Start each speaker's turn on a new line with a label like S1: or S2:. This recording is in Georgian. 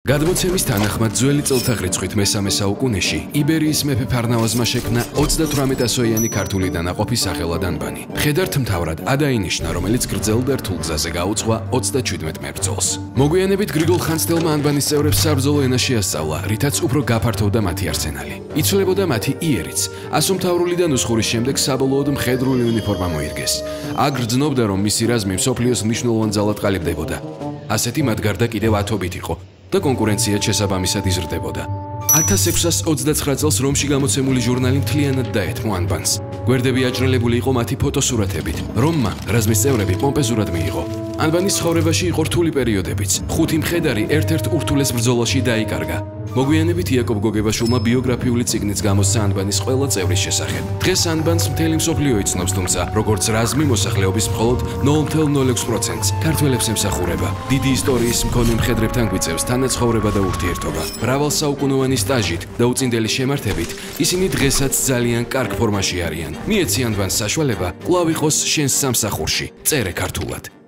S1: გადმოცემის თანახმად ძველი წელთაღრიცხვით მესამე საუკუნეში იბერიის მეფე ფარნავაზმა შექმნა 38-ასოიანი ქართული დანაყოფი სახელად ანბანი. მხედართ მთავრად ადაინიშნა, რომელიც გრძელ და რთულ გზაზე გაუძღვა 37 მებრძოლს. მოგვიანებით გრიგოლ ხანძთელმა ანბანის წევრებს საბრძოლო ენა შეასწავლა, რითაც უფრო გაფართოვდა მათი არსენალი. იცვლებოდა მათი იერიც, ასომთავრული და ნუსხურის შემდეგ საბოლოოდ მხედრული უნიფორმა მოირგეს. აქ გრძნობდა, რომ მისი რაზმი მსოფლიოს მნიშვნელოვან ძალად ყალიბდებოდა. ასეთი მათ გარდა კიდევ ათობით იყო. და კონკურენცია შესაბამისად იზრდებოდა. 1629 წელს რომში გამოცემული ჟურნალი მთლიანად დაეთმო ანბანს. გვერდები აჭრელებული იყო მათი ფოტოსურათებით. რომმა რაზმის წევრები პომპეზურად მიიღო. ანბანის ცხოვრებაში იყო რთული პერიოდებიც. 5 მხედარი ერთ-ერთ ურთულეს ბრძოლაში დაიკარგა. მოგვიანებით იაკობ გოგებაშვილმა ბიოგრაფიული წიგნიც გამოსცა ანბანის ყველა წევრის შესახებ. დღეს ანბანს მთელი მსოფლიო იცნობს, თუმცა როგორც რაზმი მოსახლეობის მხოლოდ 0.06%-ს ქართველებს ემსახურება. დიდი ისტორიის მქონე მხედრებთან გვიწევს თანაცხოვრება და ურთიერთობა. მრავალსაუკუნოვანი სტაჟით და უწინდელი შემართებით ისინი დღესაც ძალიან კარგ ფორმაში არიან. მიეცი ანბანს საშუალება კვლავ იყოს შენს სამსახურში. წერე ქართულად.